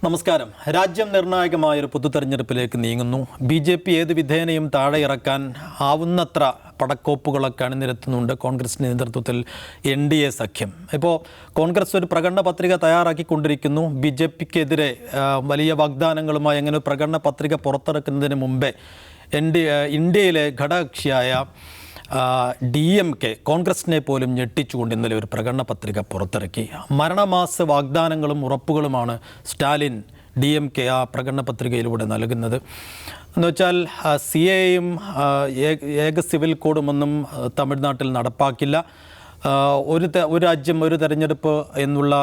നമസ്കാരം. രാജ്യം നിർണായകമായൊരു പൊതുതെരഞ്ഞെടുപ്പിലേക്ക് നീങ്ങുന്നു. BJP ഏത് വിധേനയും താഴെ ഇറക്കാൻ ആവുന്നത്ര പടക്കോപ്പുകളൊക്കെ അണിനിരത്തുന്നുണ്ട് കോൺഗ്രസിൻ്റെ നേതൃത്വത്തിൽ NDA സഖ്യം. ഇപ്പോൾ കോൺഗ്രസ് ഒരു പ്രകടന പത്രിക തയ്യാറാക്കിക്കൊണ്ടിരിക്കുന്നു. BJPക്കെതിരെ വലിയ വാഗ്ദാനങ്ങളുമായി അങ്ങനെ ഒരു പ്രകടന പത്രിക പുറത്തിറക്കുന്നതിന് മുമ്പേ ഇന്ത്യയിലെ ഘടകകക്ഷിയായ DMK കോൺഗ്രസിനെ പോലും ഞെട്ടിച്ചുകൊണ്ട് ഇന്നലെ ഒരു പ്രകടന പത്രിക പുറത്തിറക്കി. മരണമാസ വാഗ്ദാനങ്ങളും ഉറപ്പുകളുമാണ് സ്റ്റാലിൻ DMK ആ പ്രകടന പത്രികയിലൂടെ നൽകുന്നത്. എന്നുവെച്ചാൽ CAയും ഏക സിവിൽ കോഡുമൊന്നും തമിഴ്നാട്ടിൽ നടപ്പാക്കില്ല. ഒരു രാജ്യം ഒരു തെരഞ്ഞെടുപ്പ് എന്നുള്ള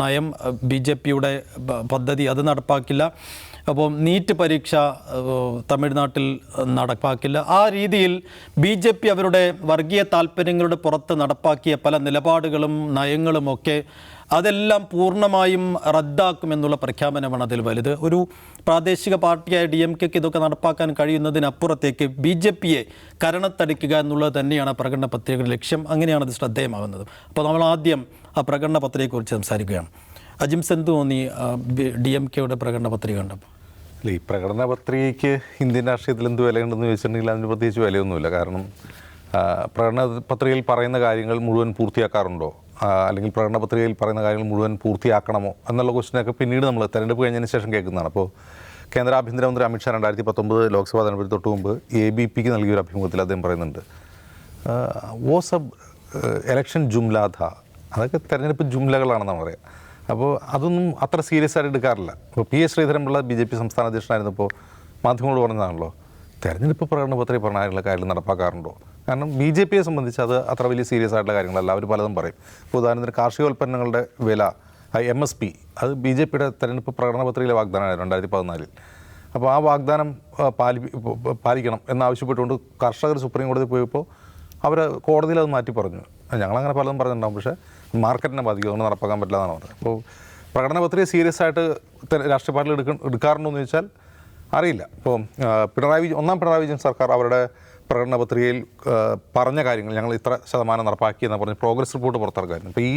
നയം BJPയുടെ പദ്ധതി അത് നടപ്പാക്കില്ല. അപ്പോൾ നീറ്റ് പരീക്ഷ തമിഴ്നാട്ടിൽ നടപ്പാക്കില്ല. ആ രീതിയിൽ BJP അവരുടെ വർഗീയ താല്പര്യങ്ങളുടെ പുറത്ത് നടപ്പാക്കിയ പല നിലപാടുകളും നയങ്ങളുമൊക്കെ അതെല്ലാം പൂർണ്ണമായും റദ്ദാക്കുമെന്നുള്ള പ്രഖ്യാപനമാണ് അതിൽ വലുത്. ഒരു പ്രാദേശിക പാർട്ടിയായ DMKക്ക് ഇതൊക്കെ നടപ്പാക്കാൻ കഴിയുന്നതിനപ്പുറത്തേക്ക് BJPയെ കരണത്തടിക്കുക എന്നുള്ളത് തന്നെയാണ് പ്രകടന പത്രികയുടെ ലക്ഷ്യം. അങ്ങനെയാണ് അത് ശ്രദ്ധേയമാകുന്നത്. അപ്പോൾ നമ്മൾ ആദ്യം ആ പ്രകടന പത്രികയെക്കുറിച്ച് സംസാരിക്കുകയാണ്. അജിംസ്, എന്ത് തോന്നി DMKയുടെ പ്രകടന പത്രിക കണ്ടപ്പോൾ? ഈ പ്രകടന പത്രികയ്ക്ക് ഇന്ത്യൻ രാഷ്ട്രീയത്തിൽ എന്ത് വിലയുണ്ടെന്ന് ചോദിച്ചിട്ടുണ്ടെങ്കിൽ അതിന് പ്രത്യേകിച്ച് വിലയൊന്നുമില്ല. കാരണം പ്രകടന പത്രികയിൽ പറയുന്ന കാര്യങ്ങൾ മുഴുവൻ പൂർത്തിയാക്കാറുണ്ടോ, അല്ലെങ്കിൽ പ്രകടന പത്രികയിൽ പറയുന്ന കാര്യങ്ങൾ മുഴുവൻ പൂർത്തിയാക്കണമോ എന്നുള്ള ക്വസ്റ്റ്യനൊക്കെ പിന്നീട് നമ്മൾ തെരഞ്ഞെടുപ്പ് കഴിഞ്ഞതിന് ശേഷം കേൾക്കുന്നതാണ്. അപ്പോൾ കേന്ദ്ര ആഭ്യന്തരമന്ത്രി അമിത്ഷാ 2019 ലോക്സഭാ തെരഞ്ഞെടുപ്പ് തൊട്ട് മുമ്പ് ABPക്ക് നൽകിയൊരു അഭിമുഖത്തിൽ അദ്ദേഹം പറയുന്നുണ്ട്, വോസ് എലക്ഷൻ ജുംല ഥ, അതൊക്കെ തെരഞ്ഞെടുപ്പ് ജുംലകളാണെന്നാണ് പറയുക. അപ്പോൾ അതൊന്നും അത്ര സീരിയസ് ആയിട്ട് എടുക്കാറില്ല. ഇപ്പോൾ PS ശ്രീധരൻപിള്ള BJP സംസ്ഥാന അധ്യക്ഷനായിരുന്നപ്പോൾ മാധ്യമങ്ങളോട് പറഞ്ഞതാണല്ലോ, തെരഞ്ഞെടുപ്പ് പ്രകടന പത്രിക പറഞ്ഞ കാര്യങ്ങൾ നടപ്പാക്കാറുണ്ടോ? കാരണം BJPയെ സംബന്ധിച്ച് അത് അത്ര വലിയ സീരിയസ് ആയിട്ടുള്ള കാര്യങ്ങളല്ല. അവർ പലതും പറയും. ഇപ്പോൾ ഉദാഹരണത്തിന് കാർഷികോൽപ്പന്നങ്ങളുടെ വില MSP അത് BJPയുടെ തെരഞ്ഞെടുപ്പ് പ്രകടന പത്രികയിലെ വാഗ്ദാനമായിരുന്നു 2014. അപ്പോൾ ആ വാഗ്ദാനം പാലിക്കണം എന്നാവശ്യപ്പെട്ടുകൊണ്ട് കർഷകർ സുപ്രീം കോടതി പോയപ്പോൾ അവർ കോടതിയിൽ അത് മാറ്റി പറഞ്ഞു. ഞങ്ങളങ്ങനെ പലതും പറഞ്ഞിട്ടുണ്ടാകും, പക്ഷേ മാർക്കറ്റിനെ ബാധിക്കും, അതുകൊണ്ട് നടപ്പാക്കാൻ പറ്റില്ല എന്നാണ് പറഞ്ഞത്. അപ്പോൾ പ്രകടന പത്രിക സീരിയസ് ആയിട്ട് രാഷ്ട്രീയ പാർട്ടികൾ എടുക്കാറുണ്ടോ എന്ന് ചോദിച്ചാൽ അറിയില്ല. ഇപ്പോൾ ഒന്നാം പിണറായി വിജയൻ സർക്കാർ അവരുടെ പ്രകടന പത്രികയിൽ പറഞ്ഞ കാര്യങ്ങൾ ഞങ്ങൾ ഇത്ര ശതമാനം നടപ്പാക്കിയെന്ന് പറഞ്ഞ് പ്രോഗ്രസ് റിപ്പോർട്ട് പുറത്തിറക്കായിരുന്നു. ഇപ്പോൾ ഈ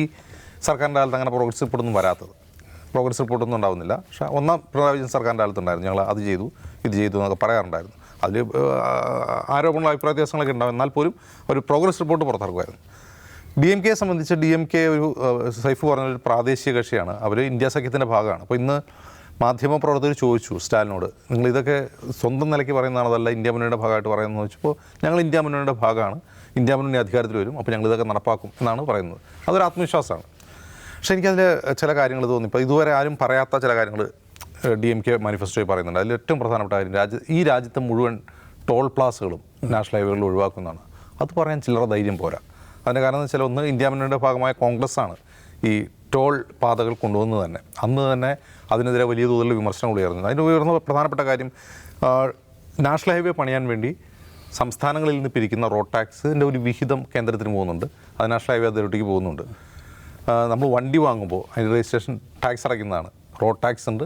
സർക്കാരിൻ്റെ കാലത്ത് അങ്ങനെ പ്രോഗ്രസ് റിപ്പോർട്ടൊന്നും വരാത്തത്, പ്രോഗ്രസ് റിപ്പോർട്ടൊന്നും ഉണ്ടാവുന്നില്ല. പക്ഷേ ഒന്നാം പിണറായി വിജയൻ സർക്കാരിൻ്റെ കാലത്തുണ്ടായിരുന്നു, ഞങ്ങൾ അത് ചെയ്തു ഇത് ചെയ്തു എന്നൊക്കെ പറയാറുണ്ടായിരുന്നു. അതിൽ ആരോപണങ്ങളും അഭിപ്രായ വ്യത്യാസങ്ങളൊക്കെ ഉണ്ടാവും, എന്നാൽ പോലും ഒരു പ്രോഗ്രസ് റിപ്പോർട്ട് പുറത്തിറക്കുമായിരുന്നു. DMKയെ സംബന്ധിച്ച് DMK ഒരു സൈഫ് പറഞ്ഞൊരു പ്രാദേശിക കക്ഷിയാണ്. അവർ ഇന്ത്യ സഖ്യത്തിൻ്റെ ഭാഗമാണ്. അപ്പോൾ ഇന്ന് മാധ്യമപ്രവർത്തകർ ചോദിച്ചു സ്റ്റാലിനോട്, നിങ്ങൾ ഇതൊക്കെ സ്വന്തം നിലയ്ക്ക് പറയുന്നതാണ്, അതല്ല ഇന്ത്യ മുന്നണിയുടെ ഭാഗമായിട്ട് പറയുന്നതെന്ന് ചോദിച്ചപ്പോൾ ഞങ്ങൾ ഇന്ത്യ മുന്നണിയുടെ ഭാഗമാണ്, ഇന്ത്യ മുന്നണി അധികാരത്തിൽ വരും, അപ്പോൾ ഞങ്ങൾ ഇതൊക്കെ നടപ്പാക്കും എന്നാണ് പറയുന്നത്. അതൊരു ആത്മവിശ്വാസമാണ്. പക്ഷേ എനിക്കതിൽ ചില കാര്യങ്ങൾ തോന്നി. ഇപ്പോൾ ഇതുവരെ ആരും പറയാത്ത ചില കാര്യങ്ങൾ DMK മാനിഫെസ്റ്റോയിൽ പറയുന്നുണ്ട്. അതിൽ ഏറ്റവും പ്രധാനപ്പെട്ട കാര്യം ഈ രാജ്യത്തെ മുഴുവൻ ടോൾ പ്ലാസുകളും നാഷണൽ ഹൈവേകളിൽ ഒഴിവാക്കുന്നതാണ്. അത് പറയാൻ ചില്ലറ ധൈര്യം പോരാ. അതിൻ്റെ കാരണം എന്ന് വെച്ചാൽ, ഒന്ന്, ഇന്ത്യ മുന്നണിയുടെ ഭാഗമായ കോൺഗ്രസ്സാണ് ഈ ടോൾ പാതകൾ കൊണ്ടുവന്നത് തന്നെ. അന്ന് തന്നെ അതിനെതിരെ വലിയ തോതിലുള്ള വിമർശനങ്ങൾ ഉയർന്നത്. അതിൻ്റെ ഉയർന്ന പ്രധാനപ്പെട്ട കാര്യം, നാഷണൽ ഹൈവേ പണിയാൻ വേണ്ടി സംസ്ഥാനങ്ങളിൽ നിന്ന് പിരിക്കുന്ന റോഡ് ടാക്സിൻ്റെ ഒരു വിഹിതം കേന്ദ്രത്തിന് പോകുന്നുണ്ട്, അത് നാഷണൽ ഹൈവേ അതോറിറ്റിക്ക് പോകുന്നുണ്ട്. നമ്മൾ വണ്ടി വാങ്ങുമ്പോൾ അതിന് രജിസ്ട്രേഷൻ ടാക്സ് അടയ്ക്കുന്നതാണ്. റോഡ് ടാക്സ് ഉണ്ട്,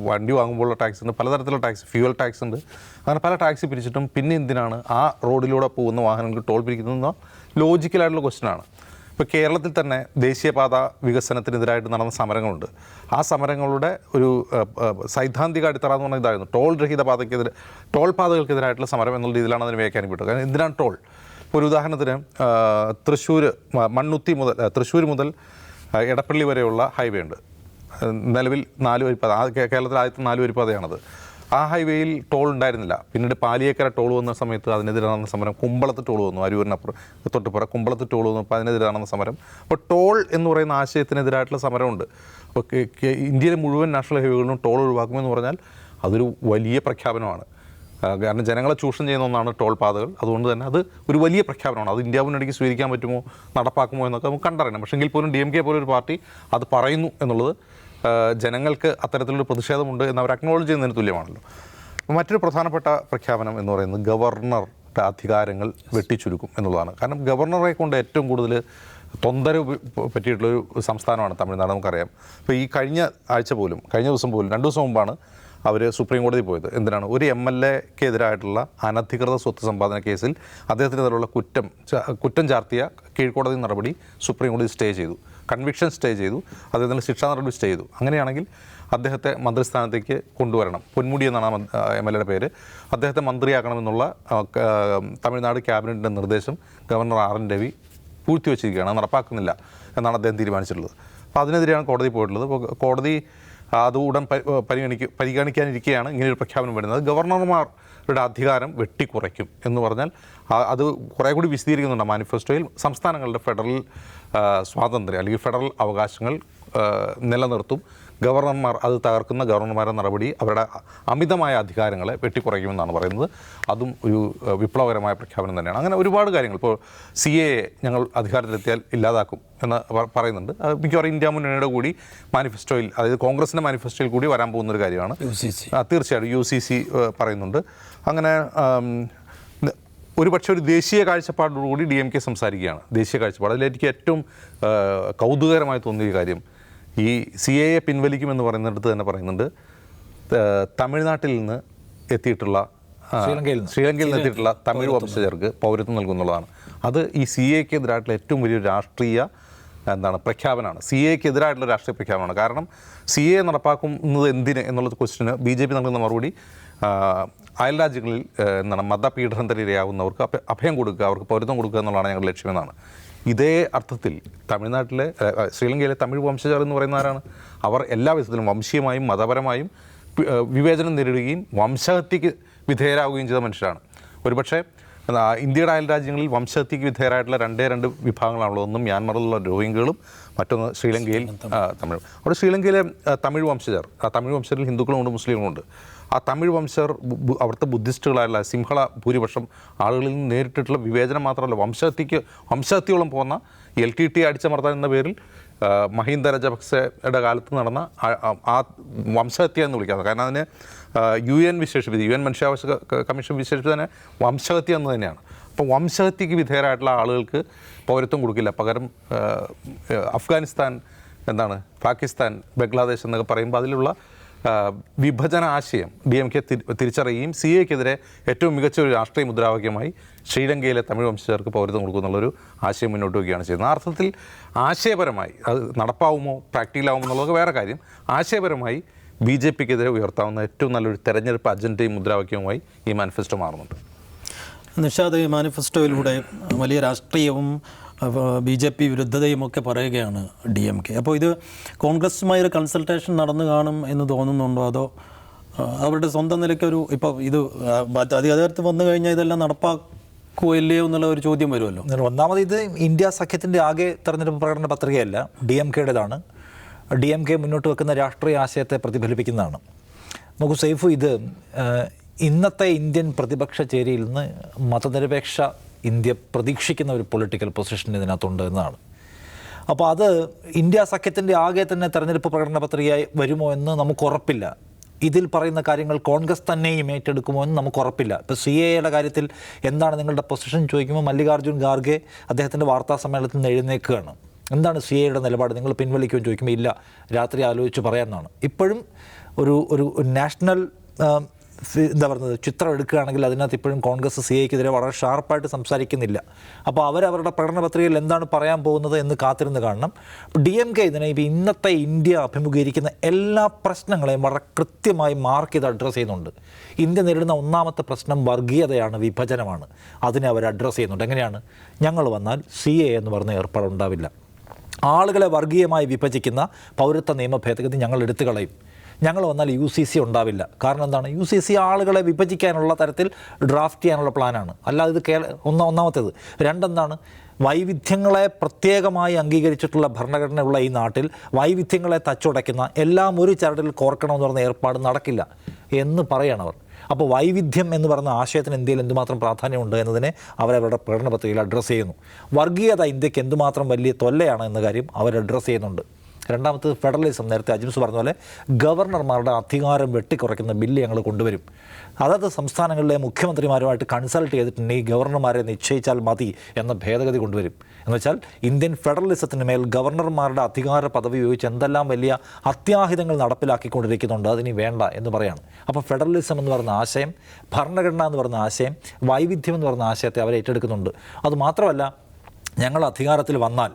വണ്ടി വാങ്ങുമ്പോഴുള്ള ടാക്സ് ഉണ്ട്, പലതരത്തിലുള്ള ടാക്സ്, ഫ്യൂവൽ ടാക്സ് ഉണ്ട്. അങ്ങനെ പല ടാക്സ് പിരിച്ചിട്ടും പിന്നെ എന്തിനാണ് ആ റോഡിലൂടെ പോകുന്ന വാഹനങ്ങൾക്ക് ടോൾ പിരിക്കുന്നതെന്ന ലോജിക്കലായിട്ടുള്ള ക്വസ്റ്റ്യനാണ്. ഇപ്പോൾ കേരളത്തിൽ തന്നെ ദേശീയപാത വികസനത്തിനെതിരായിട്ട് നടന്ന സമരങ്ങളുണ്ട്. ആ സമരങ്ങളുടെ ഒരു സൈദ്ധാന്തിക അടിത്തറ എന്ന് പറഞ്ഞാൽ ഇതായിരുന്നു, ടോൾ രഹിത പാതയ്ക്കെതിരെ, ടോൾ പാതകൾക്കെതിരായിട്ടുള്ള സമരം എന്നുള്ള രീതിയിലാണ് അതിന് വ്യാഖ്യാനിക്കപ്പെട്ടത്. കാരണം എന്തിനാണ് ടോൾ? ഒരു ഉദാഹരണത്തിന് തൃശ്ശൂർ മുതൽ എടപ്പള്ളി വരെയുള്ള ഹൈവേ ഉണ്ട്. നിലവിൽ 4 വരിപ്പാത, കേരളത്തിൽ ആദ്യത്തെ 4 വരിപ്പാതയാണത്. ആ ഹൈവേയിൽ ടോൾ ഉണ്ടായിരുന്നില്ല. പിന്നീട് പാലിയേക്കര ടോൾ വന്ന സമയത്ത് അതിനെതിരെ നടന്ന സമരം, കുമ്പളത്ത് ടോൾ വന്നു, അരൂരിനപ്പുറം തൊട്ടുപുറം കുമ്പളത്ത് ടോൾ വന്നു, അപ്പോൾ അതിനെതിരെ നടന്ന സമരം. അപ്പോൾ ടോൾ എന്ന് പറയുന്ന ആശയത്തിനെതിരായിട്ടുള്ള സമരമുണ്ട്. അപ്പോൾ ഇന്ത്യയിലെ മുഴുവൻ നാഷണൽ ഹൈവേകളിലും ടോൾ ഒഴിവാക്കുമെന്ന് പറഞ്ഞാൽ അതൊരു വലിയ പ്രഖ്യാപനമാണ്. കാരണം ജനങ്ങളെ ചൂഷണം ചെയ്യുന്ന ഒന്നാണ് ടോൾ പാതകൾ. അതുകൊണ്ട് തന്നെ അത് ഒരു വലിയ പ്രഖ്യാപനമാണ്. അത് ഇന്ത്യ മുന്നണിക്ക് സ്വീകരിക്കാൻ പറ്റുമോ, നടപ്പാക്കുമോ എന്നൊക്കെ നമുക്ക് കണ്ടറിയണം. പക്ഷേ എങ്കിൽ പോലും DMK പോലൊരു പാർട്ടി അത് പറയുന്നു എന്നുള്ളത് ജനങ്ങൾക്ക് അത്തരത്തിലൊരു പ്രതിഷേധമുണ്ട് എന്നവർ അക്നോളജ് ചെയ്യുന്നതിന് തുല്യമാണല്ലോ. മറ്റൊരു പ്രധാനപ്പെട്ട പ്രഖ്യാപനം എന്ന് പറയുന്നത് ഗവർണറുടെ അധികാരങ്ങൾ വെട്ടിച്ചുരുക്കും എന്നുള്ളതാണ്. കാരണം ഗവർണറെ കൊണ്ട് ഏറ്റവും കൂടുതൽ തൊന്തര പറ്റിയിട്ടുള്ളൊരു സംസ്ഥാനമാണ് തമിഴ്നാട്, നമുക്കറിയാം. ഇപ്പോൾ ഈ കഴിഞ്ഞ ദിവസം പോലും 2 ദിവസം മുമ്പാണ് അവർ സുപ്രീം കോടതി പോയത്. എന്തിനാണ്? ഒരു MLA-ക്കെതിരായിട്ടുള്ള അനധികൃത സ്വത്ത് സമ്പാദന കേസിൽ അദ്ദേഹത്തിനെതിരെയുള്ള കുറ്റം ചാർത്തിയ കീഴ്ക്കോടതി നടപടി സുപ്രീം കോടതി സ്റ്റേ ചെയ്തു, കൺവിക്ഷൻ സ്റ്റേ ചെയ്തു, അദ്ദേഹത്തിൻ്റെ ശിക്ഷാ നടപടി സ്റ്റേ ചെയ്തു. അങ്ങനെയാണെങ്കിൽ അദ്ദേഹത്തെ മന്ത്രിസ്ഥാനത്തേക്ക് കൊണ്ടുവരണം. പൊന്മുടി എന്നാണ് MLA-യുടെ പേര്. അദ്ദേഹത്തെ മന്ത്രിയാക്കണമെന്നുള്ള തമിഴ്നാട് ക്യാബിനറ്റിൻ്റെ നിർദ്ദേശം ഗവർണർ RN രവി പൂഴ്ത്തിവെച്ചിരിക്കുകയാണ്, നടപ്പാക്കുന്നില്ല എന്നാണ് അദ്ദേഹം തീരുമാനിച്ചിട്ടുള്ളത്. അപ്പോൾ അതിനെതിരെയാണ് കോടതി പോയിട്ടുള്ളത്. അപ്പോൾ കോടതി അത് ഉടൻ പരിഗണിക്കാനിരിക്കുകയാണ് ഇങ്ങനെയൊരു പ്രഖ്യാപനം വരുന്നത്. ഗവർണർമാരുടെ അധികാരം വെട്ടിക്കുറയ്ക്കും എന്ന് പറഞ്ഞാൽ അത് കുറേ കൂടി വിശദീകരിക്കുന്നുണ്ട് മാനിഫെസ്റ്റോയിൽ. സംസ്ഥാനങ്ങളുടെ ഫെഡറൽ സ്വാതന്ത്ര്യം അല്ലെങ്കിൽ ഫെഡറൽ അവകാശങ്ങൾ നിലനിർത്തും, ഗവർണർമാർ അത് തകർക്കുന്ന ഗവർണർമാരുടെ നടപടി അവരുടെ അമിതമായ അധികാരങ്ങളെ വെട്ടിക്കുറയ്ക്കുമെന്നാണ് പറയുന്നത്. അതും ഒരു വിപ്ലവകരമായ പ്രഖ്യാപനം തന്നെയാണ്. അങ്ങനെ ഒരുപാട് കാര്യങ്ങൾ. ഇപ്പോൾ CAA ഞങ്ങൾ അധികാരത്തിലെത്തിയാൽ ഇല്ലാതാക്കും എന്ന് പറയുന്നുണ്ട്. മിക്കവാറും ഇന്ത്യ മുന്നണിയുടെ കൂടി മാനിഫെസ്റ്റോയിൽ, അതായത് കോൺഗ്രസിൻ്റെ മാനിഫെസ്റ്റോയിൽ കൂടി വരാൻ പോകുന്നൊരു കാര്യമാണ്. തീർച്ചയായിട്ടും UCC പറയുന്നുണ്ട്. അങ്ങനെ ഒരുപക്ഷെ ഒരു ദേശീയ കാഴ്ചപ്പാടോടുകൂടി DMK സംസാരിക്കുകയാണ്. ദേശീയ കാഴ്ചപ്പാട്. അതിലെനിക്ക് ഏറ്റവും കൗതുകകരമായി തോന്നിയ കാര്യം, ഈ CAA പിൻവലിക്കുമെന്ന് പറയുന്നിടത്ത് തന്നെ പറയുന്നുണ്ട് തമിഴ്നാട്ടിൽ നിന്ന് എത്തിയിട്ടുള്ള ശ്രീലങ്കയിൽ നിന്ന് എത്തിയിട്ടുള്ള തമിഴ് വംശജർക്ക് പൗരത്വം നൽകുന്നുള്ളതാണ്. അത് ഈ CAA-ക്കെതിരായിട്ടുള്ള ഏറ്റവും വലിയൊരു രാഷ്ട്രീയ പ്രഖ്യാപനമാണ്. CAA-ക്കെതിരായിട്ടുള്ള രാഷ്ട്രീയ പ്രഖ്യാപനമാണ്. കാരണം CAA നടപ്പാക്കുന്നത് എന്തിന് എന്നുള്ളത് ക്വസ്റ്റിന് BJP നൽകുന്ന മറുപടി അയൽ രാജ്യങ്ങളിൽ മതപീഡനത്തിന് ഇരയാവുന്നവർക്ക് അഭയം കൊടുക്കുക, അവർക്ക് പൗരത്വം കൊടുക്കുക എന്നുള്ളതാണ് ഞങ്ങളുടെ ലക്ഷ്യമെന്നാണ്. ഇതേ അർത്ഥത്തിൽ തമിഴ്നാട്ടിലെ ശ്രീലങ്കയിലെ തമിഴ് വംശജർ എന്ന് പറയുന്ന ആരാണ്? അവർ എല്ലാ വിധത്തിലും വംശീയമായും മതപരമായും വിവേചനം നേരിടുകയും വംശഹത്യക്ക് വിധേയരാകുകയും ചെയ്ത മനുഷ്യരാണ്. ഒരുപക്ഷെ ഇന്ത്യയുടെ അയൽ രാജ്യങ്ങളിൽ വംശഹത്യക്ക് വിധേയരായിട്ടുള്ള രണ്ട് വിഭാഗങ്ങളാണുള്ളത്. ഒന്ന് മ്യാൻമറിലുള്ള രോഹിംഗ്യകളും, മറ്റൊന്ന് ശ്രീലങ്കയിൽ തമിഴ്. അവിടെ ശ്രീലങ്കയിലെ തമിഴ് വംശജർ, ആ തമിഴ് വംശജരിൽ ഹിന്ദുക്കളുമുണ്ട് മുസ്ലിങ്ങളുമുണ്ട്. ആ തമിഴ് വംശജർ അവിടുത്തെ ബുദ്ധിസ്റ്റുകളായുള്ള സിംഹള ഭൂരിപക്ഷം ആളുകളിൽ നിന്ന് നേരിട്ടിട്ടുള്ള വിവേചനം മാത്രമല്ല, വംശഹത്യയോളം പോകുന്ന LTT അടിച്ചമർത്താൻ എന്ന പേരിൽ മഹീന്ദ രാജപക്സെയുടെ കാലത്ത് നടന്ന ആ വംശഹത്യ എന്ന് വിളിക്കാറ്. കാരണം അതിന് UN മനുഷ്യാവകാശ കമ്മീഷൻ വിശേഷിപ്പിച്ചത് തന്നെ വംശഹത്യ എന്ന് തന്നെയാണ്. അപ്പോൾ വംശഹത്യക്ക് വിധേയരായിട്ടുള്ള ആളുകൾക്ക് പൗരത്വം കൊടുക്കില്ല. പകരം അഫ്ഗാനിസ്ഥാൻ, പാകിസ്ഥാൻ, ബംഗ്ലാദേശ് എന്നൊക്കെ പറയുമ്പോൾ അതിലുള്ള വിഭജന ആശയം DMK തിരിച്ചറിയുകയും CAA-ക്കെതിരെ ഏറ്റവും മികച്ച ഒരു രാഷ്ട്രീയ മുദ്രാവാക്യമായി ശ്രീലങ്കയിലെ തമിഴ് വംശജർക്ക് പൗരത്വം കൊടുക്കുന്നുള്ളൊരു ആശയം മുന്നോട്ട് വയ്ക്കുകയാണ് ചെയ്യുന്നത്. ആ അർത്ഥത്തിൽ ആശയപരമായി അത് നടപ്പാവുമോ പ്രാക്ടിക്കലാവുമോ എന്നുള്ളത് വേറെ കാര്യം. ആശയപരമായി BJP-ക്കെതിരെ ഉയർത്താവുന്ന ഏറ്റവും നല്ലൊരു തെരഞ്ഞെടുപ്പ് അജണ്ടയും മുദ്രാവാക്യവുമായി ഈ മാനിഫെസ്റ്റോ മാറുന്നുണ്ട്. നിഷാദ്, ഈ മാനിഫെസ്റ്റോയിലൂടെ വലിയ രാഷ്ട്രീയവും BJP വിരുദ്ധതയുമൊക്കെ പറയുകയാണ് DMK. അപ്പോൾ ഇത് കോൺഗ്രസുമായി ഒരു കൺസൾട്ടേഷൻ നടന്നു കാണും എന്ന് തോന്നുന്നുണ്ടോ? അതോ അവരുടെ സ്വന്തം നിലയ്ക്കൊരു ഇപ്പോൾ ഇത് അധികാരത്തിൽ വന്നു കഴിഞ്ഞാൽ ഇതെല്ലാം നടപ്പാക്കുകയില്ലയോ എന്നുള്ള ഒരു ചോദ്യം വരുമല്ലോ. ഒന്നാമത് ഇത് ഇന്ത്യ സഖ്യത്തിൻ്റെ ആകെ തെരഞ്ഞെടുപ്പ് പ്രകടന പത്രികയല്ല, DMK-യുടേതാണ്. DMK മുന്നോട്ട് വെക്കുന്ന രാഷ്ട്രീയ ആശയത്തെ പ്രതിഫലിപ്പിക്കുന്നതാണ്. നോക്കൂ സൈഫു, ഇത് ഇന്നത്തെ ഇന്ത്യൻ പ്രതിപക്ഷ ചേരിയിൽ നിന്ന് മതനിരപേക്ഷ ഇന്ത്യ പ്രതീക്ഷിക്കുന്ന ഒരു പൊളിറ്റിക്കൽ പൊസിഷൻ ഇതിനകത്തുണ്ട് എന്നതാണ്. അപ്പോൾ അത് ഇന്ത്യ സഖ്യത്തിൻ്റെ ആകെ തന്നെ തെരഞ്ഞെടുപ്പ് പ്രകടന പത്രികയായി വരുമോ എന്ന് നമുക്ക് ഉറപ്പില്ല. ഇതിൽ പറയുന്ന കാര്യങ്ങൾ കോൺഗ്രസ് തന്നെയും ഏറ്റെടുക്കുമോ എന്ന് നമുക്ക് ഉറപ്പില്ല. ഇപ്പോൾ CAA-യുടെ കാര്യത്തിൽ എന്താണ് നിങ്ങളുടെ പൊസിഷൻ ചോദിക്കുമ്പോൾ മല്ലികാർജ്ജുൻ ഖാർഗെ അദ്ദേഹത്തിൻ്റെ വാർത്താ സമ്മേളനത്തിൽ നിന്ന് എഴുന്നേൽക്കുകയാണ്. എന്താണ് CAA-യുടെ നിലപാട്, നിങ്ങൾ പിൻവലിക്കുമെന്ന് ചോദിക്കുമ്പോൾ ഇല്ല, രാത്രി ആലോചിച്ച് പറയാമെന്നാണ്. ഇപ്പോഴും ഒരു നാഷണൽ ചിത്രം എടുക്കുകയാണെങ്കിൽ അതിനകത്ത് ഇപ്പോഴും കോൺഗ്രസ് CAA-ക്കെതിരെ വളരെ ഷാർപ്പായിട്ട് സംസാരിക്കുന്നില്ല. അപ്പോൾ അവരവരുടെ പ്രകടന പത്രികയിൽ എന്താണ് പറയാൻ പോകുന്നത് എന്ന് കാത്തിരുന്ന് കാണണം. DMK ഇതിനെ ഇന്നത്തെ ഇന്ത്യ അഭിമുഖീകരിക്കുന്ന എല്ലാ പ്രശ്നങ്ങളെയും വളരെ കൃത്യമായി മാർക്ക് ചെയ്ത് അഡ്രസ്സ് ചെയ്യുന്നുണ്ട്. ഇന്ത്യ നേരിടുന്ന ഒന്നാമത്തെ പ്രശ്നം വർഗീയതയാണ്, വിഭജനമാണ്. അതിനെ അവർ അഡ്രസ്സ് ചെയ്യുന്നുണ്ട്. എങ്ങനെയാണ്? ഞങ്ങൾ വന്നാൽ CAA എന്ന് പറഞ്ഞ ഏർപ്പാടുണ്ടാവില്ല. ആളുകളെ വർഗീയമായി വിഭജിക്കുന്ന പൗരത്വ നിയമ ഭേദഗതി ഞങ്ങൾ എടുത്തു കളയും. ഞങ്ങൾ വന്നാൽ UCC ഉണ്ടാവില്ല. കാരണം എന്താണ്? UCC ആളുകളെ വിഭജിക്കാനുള്ള തരത്തിൽ ഡ്രാഫ്റ്റ് ചെയ്യാനുള്ള പ്ലാനാണ്. അല്ലാതെ ഇത് ഒന്നാമത്തേത്. രണ്ടെന്താണ്? വൈവിധ്യങ്ങളെ പ്രത്യേകമായി അംഗീകരിച്ചിട്ടുള്ള ഭരണഘടനയുള്ള ഈ നാട്ടിൽ വൈവിധ്യങ്ങളെ തച്ചുടയ്ക്കുന്ന എല്ലാം ഒരു ചരടിൽ കോർക്കണമെന്ന് പറഞ്ഞ ഏർപ്പാട് നടക്കില്ല എന്ന് പറയണവർ. അപ്പോൾ വൈവിധ്യം എന്ന് പറയുന്ന ആശയത്തിന് ഇന്ത്യയിൽ എന്തുമാത്രം പ്രാധാന്യമുണ്ട് എന്നതിനെ അവരവരുടെ പ്രകടന പത്രികയിൽ അഡ്രസ്സ് ചെയ്യുന്നു. വർഗീയത ഇന്ത്യക്ക് എന്തുമാത്രം വലിയ തൊല്ലയാണ് എന്ന കാര്യം അവർ അഡ്രസ്സ് ചെയ്യുന്നുണ്ട്. രണ്ടാമത്തത് ഫെഡറലിസം. നേരത്തെ അജിംസ് പറഞ്ഞ പോലെ ഗവർണർമാരുടെ അധികാരം വെട്ടിക്കുറയ്ക്കുന്ന ബില്ല് ഞങ്ങൾ കൊണ്ടുവരും. അതത് സംസ്ഥാനങ്ങളിലെ മുഖ്യമന്ത്രിമാരുമായിട്ട് കൺസൾട്ട് ചെയ്തിട്ടുണ്ടെങ്കിൽ ഗവർണർമാരെ നിശ്ചയിച്ചാൽ മതി എന്ന ഭേദഗതി കൊണ്ടുവരും. എന്നുവെച്ചാൽ ഇന്ത്യൻ ഫെഡറലിസത്തിന് മേൽ ഗവർണർമാരുടെ അധികാര പദവി ഉപയോഗിച്ച് എന്തെല്ലാം വലിയ അത്യാഹിതങ്ങൾ നടപ്പിലാക്കിക്കൊണ്ടിരിക്കുന്നുണ്ട്, അതിനി വേണ്ട എന്ന് പറയാണ്. അപ്പോൾ ഫെഡറലിസം എന്ന് പറയുന്ന ആശയം, ഭരണഘടന എന്ന് പറയുന്ന ആശയം, വൈവിധ്യം എന്ന് പറയുന്ന ആശയത്തെ അവർ ഏറ്റെടുക്കുന്നുണ്ട്. അതുമാത്രമല്ല, ഞങ്ങൾ അധികാരത്തിൽ വന്നാൽ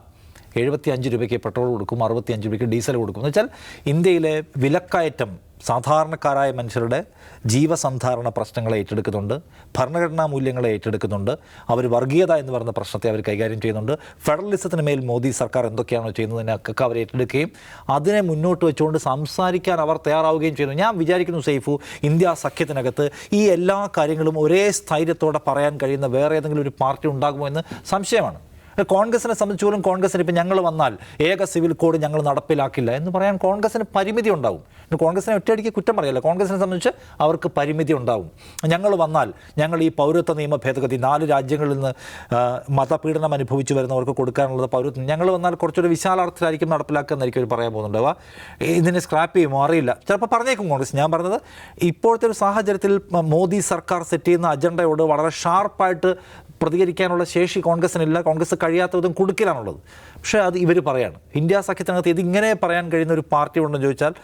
75 രൂപയ്ക്ക് പെട്രോൾ കൊടുക്കും, 65 രൂപയ്ക്ക് ഡീസൽ കൊടുക്കും. എന്ന് വെച്ചാൽ ഇന്ത്യയിലെ വിലക്കയറ്റം സാധാരണക്കാരായ മനുഷ്യരുടെ ജീവസന്ധാരണ പ്രശ്നങ്ങളെ ഏറ്റെടുക്കുന്നുണ്ട്, ഭരണഘടനാ മൂല്യങ്ങളെ ഏറ്റെടുക്കുന്നുണ്ട്, അവർ വർഗീയത എന്ന് പറയുന്ന പ്രശ്നത്തെ അവർ കൈകാര്യം ചെയ്യുന്നുണ്ട്. ഫെഡറലിസത്തിന് മേൽ മോദി സർക്കാർ എന്തൊക്കെയാണോ ചെയ്യുന്നതിനൊക്കെ അവർ ഏറ്റെടുക്കുകയും അതിനെ മുന്നോട്ട് വെച്ചുകൊണ്ട് സംസാരിക്കാൻ അവർ തയ്യാറാവുകയും ചെയ്യുന്നു. ഞാൻ വിചാരിക്കുന്നു സൈഫു, ഇന്ത്യ സഖ്യത്തിനകത്ത് ഈ എല്ലാ കാര്യങ്ങളും ഒരേ സ്ഥൈര്യത്തോടെ പറയാൻ കഴിയുന്ന വേറെ ഏതെങ്കിലും ഒരു പാർട്ടി ഉണ്ടാകുമോ എന്ന് സംശയമാണ്. കോൺഗ്രസിനെ സംബന്ധിച്ച് പോലും കോൺഗ്രസിന് ഇപ്പം ഞങ്ങൾ വന്നാൽ ഏക സിവിൽ കോഡ് ഞങ്ങൾ നടപ്പിലാക്കില്ല എന്ന് പറയാൻ കോൺഗ്രസിന് പരിമിതി ഉണ്ടാവും. കോൺഗ്രസിനെ ഒറ്റയടിക്ക് കുറ്റം പറയല്ല, കോൺഗ്രസിനെ സംബന്ധിച്ച് അവർക്ക് പരിമിതി ഉണ്ടാവും. ഞങ്ങൾ വന്നാൽ ഞങ്ങൾ ഈ പൗരത്വ നിയമ ഭേദഗതി 4 രാജ്യങ്ങളിൽ നിന്ന് മതപീഡനം അനുഭവിച്ചു വരുന്നവർക്ക് കൊടുക്കാനുള്ളത് പൗരത്വം ഞങ്ങൾ വന്നാൽ കുറച്ചൊരു വിശാലാർത്ഥത്തിലായിരിക്കും നടപ്പിലാക്കുക എന്നായിരിക്കും അവർ പറയാൻ പോകുന്നുണ്ടാവുക. ഇതിനെ സ്ക്രാപ്പ് ചെയ്യുമോ അറിയില്ല, ചിലപ്പോൾ പറഞ്ഞേക്കും കോൺഗ്രസ്. ഞാൻ പറഞ്ഞത് ഇപ്പോഴത്തെ ഒരു സാഹചര്യത്തിൽ മോദി സർക്കാർ സെറ്റ് ചെയ്യുന്ന അജണ്ടയോട് വളരെ ഷാർപ്പായിട്ട് പ്രതികരിക്കാനുള്ള ശേഷി കോൺഗ്രസിനില്ല. കോൺഗ്രസ് കഴിയാത്ത വിധം കുടുക്കിലാണുള്ളത്. പക്ഷേ അത് ഇവർ പറയാണ്. ഇന്ത്യ സഖ്യത്തിനകത്ത് ഇതിങ്ങനെ പറയാൻ കഴിയുന്ന ഒരു പാർട്ടി ഉണ്ടെന്ന് ചോദിച്ചാൽ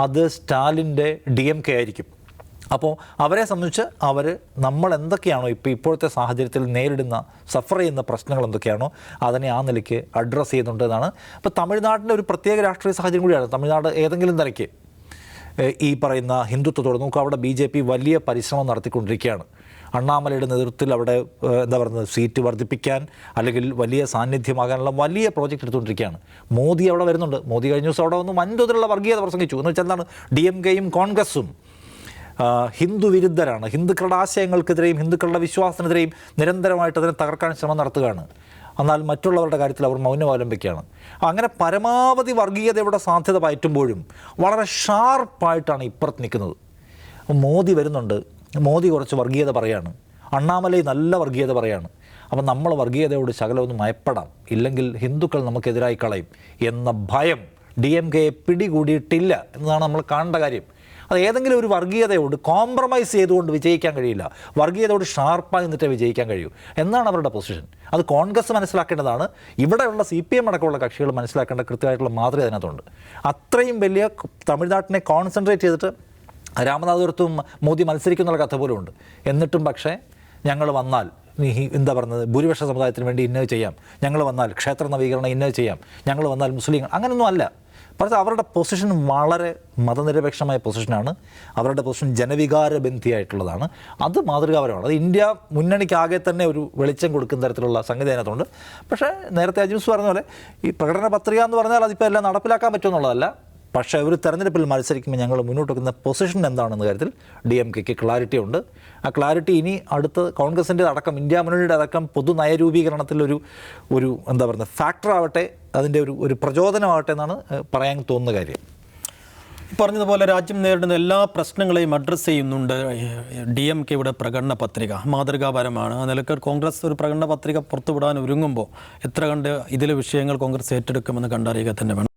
അത് സ്റ്റാലിൻ്റെ DMK ആയിരിക്കും. അപ്പോൾ അവരെ സംബന്ധിച്ച് നമ്മൾ എന്തൊക്കെയാണോ ഇപ്പോഴത്തെ സാഹചര്യത്തിൽ നേരിടുന്ന സഫർ ചെയ്യുന്ന പ്രശ്നങ്ങൾ എന്തൊക്കെയാണോ അതിനെ ആ നിലയ്ക്ക് അഡ്രസ്സ് ചെയ്യുന്നുണ്ടെന്നാണ്. ഇപ്പോൾ തമിഴ്നാടിൻ്റെ ഒരു പ്രത്യേക രാഷ്ട്രീയ സാഹചര്യം കൂടിയാണ്. തമിഴ്നാട് ഏതെങ്കിലും നിലയ്ക്ക് ഈ പറയുന്ന ഹിന്ദുത്വത്തോട് നമുക്ക് അവിടെ BJP വലിയ പരിശ്രമം നടത്തിക്കൊണ്ടിരിക്കുകയാണ്. അണ്ണാമലയുടെ നേതൃത്വത്തിൽ അവിടെ സീറ്റ് വർദ്ധിപ്പിക്കാൻ അല്ലെങ്കിൽ വലിയ സാന്നിധ്യമാകാനുള്ള വലിയ പ്രോജക്റ്റ് എടുത്തുകൊണ്ടിരിക്കുകയാണ്. മോദി അവിടെ വരുന്നുണ്ട്. മോദി കഴിഞ്ഞ ദിവസം അവിടെ വന്ന് വൻതോതിലുള്ള വർഗീയത പ്രസംഗിച്ചു. എന്ന് വെച്ചാൽ എന്താണ്, DMKയും കോൺഗ്രസും ഹിന്ദു വിരുദ്ധരാണ്, ഹിന്ദുക്കളുടെ ആശയങ്ങൾക്കെതിരെയും ഹിന്ദുക്കളുടെ വിശ്വാസത്തിനെതിരെയും നിരന്തരമായിട്ട് അതിനെ തകർക്കാൻ ശ്രമം നടത്തുകയാണ്. എന്നാൽ മറ്റുള്ളവരുടെ കാര്യത്തിൽ അവർ മൗനം അവലംബിക്കുകയാണ്. അങ്ങനെ പരമാവധി വർഗീയതയുടെ സാധ്യത പയറ്റുമ്പോഴും വളരെ ഷാർപ്പായിട്ടാണ് ഇപ്പുറത്ത് നിൽക്കുന്നത്. മോദി വരുന്നുണ്ട്, മോദി കുറച്ച് വർഗീയത പറയാണ്, അണ്ണാമലൈ നല്ല വർഗീയത പറയാണ്. അപ്പം നമ്മൾ വർഗീയതയോട് ശകലമൊന്നും മയപ്പെടാം, ഇല്ലെങ്കിൽ ഹിന്ദുക്കൾ നമുക്കെതിരായി കളയും എന്ന ഭയം DMKയെ പിടികൂടിയിട്ടില്ല എന്നതാണ് നമ്മൾ കാണേണ്ട കാര്യം. അത് ഏതെങ്കിലും ഒരു വർഗീയതയോട് കോംപ്രമൈസ് ചെയ്തുകൊണ്ട് വിജയിക്കാൻ കഴിയില്ല. വർഗീയതയോട് ഷാർപ്പായി നിന്നിട്ടേ വിജയിക്കാൻ കഴിയൂ എന്നാണ് അവരുടെ പൊസിഷൻ. അത് കോൺഗ്രസ് മനസ്സിലാക്കേണ്ടതാണ്. ഇവിടെയുള്ള CPM അടക്കമുള്ള കക്ഷികൾ മനസ്സിലാക്കേണ്ട കൃത്യമായിട്ടുള്ള മാതൃക അതിനകത്തുണ്ട്. അത്രയും വലിയ തമിഴ്നാട്ടിനെ കോൺസെൻട്രേറ്റ് ചെയ്തിട്ട് രാമനാഥപുരത്തും മോദി മത്സരിക്കുന്നുള്ള കഥ പോലും ഉണ്ട്. എന്നിട്ടും പക്ഷേ ഞങ്ങൾ വന്നാൽ ഭൂരിപക്ഷ സമുദായത്തിന് വേണ്ടി ഇന്നത് ചെയ്യാം, ഞങ്ങൾ വന്നാൽ ക്ഷേത്ര നവീകരണം ഇന്നത് ചെയ്യാം, ഞങ്ങൾ വന്നാൽ മുസ്ലിങ്ങൾ, അങ്ങനെയൊന്നും അല്ല. പക്ഷേ അവരുടെ പൊസിഷൻ വളരെ മതനിരപേക്ഷമായ പൊസിഷനാണ്. അവരുടെ പൊസിഷൻ ജനവികാരബന്ധിയായിട്ടുള്ളതാണ്. അത് മാതൃകാപരമാണ്. അത് ഇന്ത്യ മുന്നണിക്കാകെ തന്നെ ഒരു വെളിച്ചം കൊടുക്കുന്ന തരത്തിലുള്ള സംഗതി അതിനകത്തുണ്ട്. പക്ഷേ നേരത്തെ അജിംസ് പറഞ്ഞ പോലെ ഈ പ്രകടന പത്രിക എന്ന് പറഞ്ഞാൽ അതിപ്പോൾ എല്ലാം നടപ്പിലാക്കാൻ പറ്റുമെന്നുള്ളതല്ല. പക്ഷേ ഒരു തെരഞ്ഞെടുപ്പിൽ മത്സരിക്കുമ്പോൾ ഞങ്ങൾ മുന്നോട്ട് വെക്കുന്ന പൊസിഷൻ എന്താണെന്ന കാര്യത്തിൽ DMKയ്ക്ക് ക്ലാരിറ്റി ഉണ്ട്. ആ ക്ലാരിറ്റി ഇനി അടുത്ത കോൺഗ്രസിൻ്റെ അടക്കം ഇന്ത്യ മുന്നണിയുടെ അടക്കം പൊതു നയരൂപീകരണത്തിലൊരു ഫാക്ടർ ആവട്ടെ, അതിൻ്റെ ഒരു പ്രചോദനമാവട്ടെ എന്നാണ് പറയാൻ തോന്നുന്ന കാര്യം. പറഞ്ഞതുപോലെ രാജ്യം നേരിടുന്ന എല്ലാ പ്രശ്നങ്ങളെയും അഡ്രസ്സ് ചെയ്യുന്നുണ്ട് DMKയുടെ പ്രകടന പത്രിക. മാതൃകാപരമാണ്. ആ നിലക്ക് കോൺഗ്രസ് ഒരു പ്രകടന പത്രിക പുറത്തുവിടാൻ ഒരുങ്ങുമ്പോൾ എത്ര കണ്ട് ഇതിലെ വിഷയങ്ങൾ കോൺഗ്രസ് ഏറ്റെടുക്കുമെന്ന് കണ്ടറിയുക തന്നെ വേണം.